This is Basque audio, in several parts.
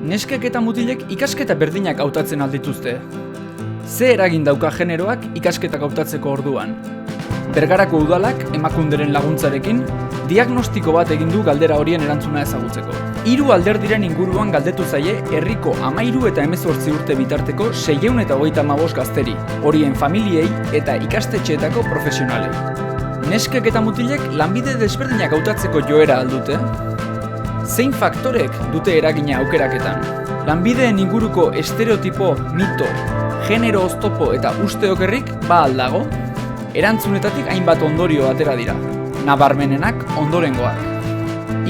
Neskek eta mutilek ikasketa berdinak hautatzen aldituzte. Ze eragin dauka generoak ikasketak hautatzeko orduan? Bergarako udalak emakunderen laguntzarekin diagnostiko bat egin du galdera horien erantzuna ezagutzeko. 3 alderdiren inguruan galdetu zaie herriko 13 eta 18 urte bitarteko 635 gazteri, horien familiei eta ikastetxeetako profesionalei. Neskek eta mutilek lanbide desberdinak hautatzeko joera aldute? Zein faktorek dute eragina aukeraketan? Lanbideen inguruko estereotipo, mito, genero oztopo eta uste okerrik ba aldago? Erantzunetatik hainbat ondorio atera dira, nabarmenenak ondorengoak.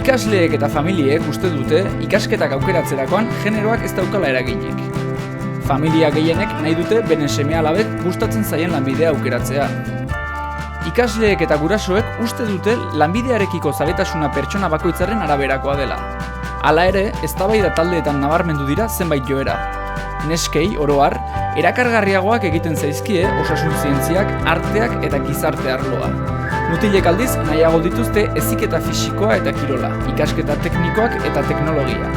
Ikasleek eta familiek uste dute ikasketak aukeratzerakoan generoak ez daukala eraginik. Familia gehienek nahi dute beren seme-alabek gustatzen zaien lanbidea aukeratzea. Ikasleek eta gurasoek uste dute lanbidearekiko zaletasuna pertsona bakoitzaren araberakoa dela. Hala ere, eztabaida taldeetan nabarmendu dira zenbait joera. Neskei, oro har, erakargarriagoak egiten zaizkie osasun zientziak, arteak eta gizarte arloa. Mutilek aldiz nahiago dituzte heziketa fisikoa eta kirola, ikasketa teknikoak eta teknologia.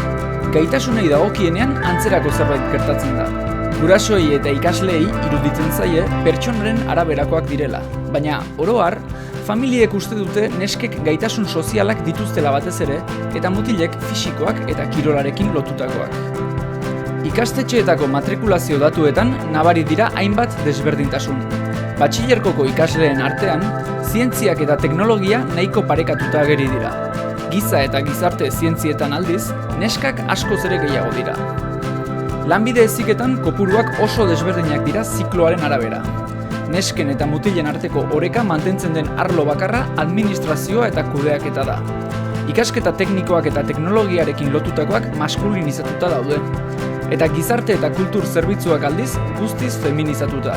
Gaitasunei dagokienean antzerako zerbait gertatzen da. Gurasoei eta ikasleei iruditzen zaie pertsonaren araberakoak direla, baina oro har, familiek uste dute neskek gaitasun sozialak dituztela batez ere eta mutilek fisikoak eta kirolarekin lotutakoak. Ikastetxeetako matrikulazio datuetan nabari dira hainbat desberdintasun. Batxilergoko ikasleen artean, zientziak eta teknologia nahiko parekatuta ageri dira. Giza eta gizarte zientzietan aldiz, neskak askoz ere gehiago dira. Lanbide heziketan kopuruak oso desberdinak dira zikloaren arabera. Nesken eta mutilen arteko oreka mantentzen den arlo bakarra administrazioa eta kudeaketa da. Ikasketa teknikoak eta teknologiarekin lotutakoak maskulinizatuta daude. Eta gizarte eta kultur zerbitzuak aldiz guztiz feminizatuta.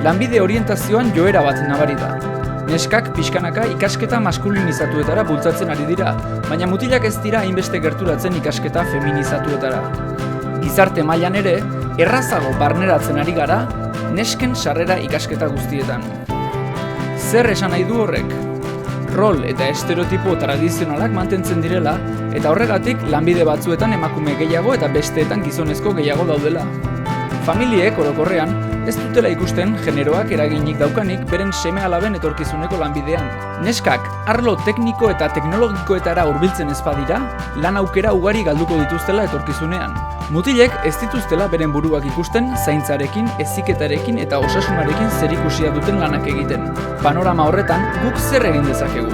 Lanbide orientazioan joera bat nabari da. Neskak pixkanaka ikasketa maskulinizatuetara bultzatzen ari dira, baina mutilak ez dira hainbeste gerturatzen ikasketa feminizatuetara. Gizarte mailan ere, errazago barneratzen ari gara, nesken sarrera ikasketa guztietan. Zer esan nahi du horrek? Rol eta estereotipo tradizionalak mantentzen direla, eta horregatik lanbide batzuetan emakume gehiago eta besteetan gizonezko gehiago daudela. Familiek orokorrean ez dutela ikusten generoak eraginik daukanik beren seme-alaben etorkizuneko lanbidean. Neskak arlo tekniko eta teknologikoetara hurbiltzen ez badira, lan aukera ugari galduko dituztela etorkizunean. Mutilek ez dituztela beren buruak ikusten zaintzarekin, heziketarekin eta osasunarekin zerikusia duten lanak egiten. Panorama horretan guk zer egin dezakegu?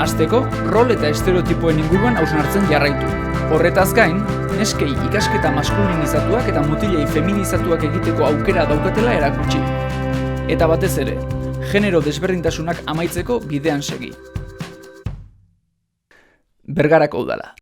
Hasteko, rol eta estereotipoen inguruan hausnartzen jarraitu. Horretaz gain, neskei ikasketa maskulinizatuak eta mutilei feminizatuak egiteko aukera daukatela erakutsi. Eta batez ere, genero desberdintasunak amaitzeko bidean segi. Bergarako udala.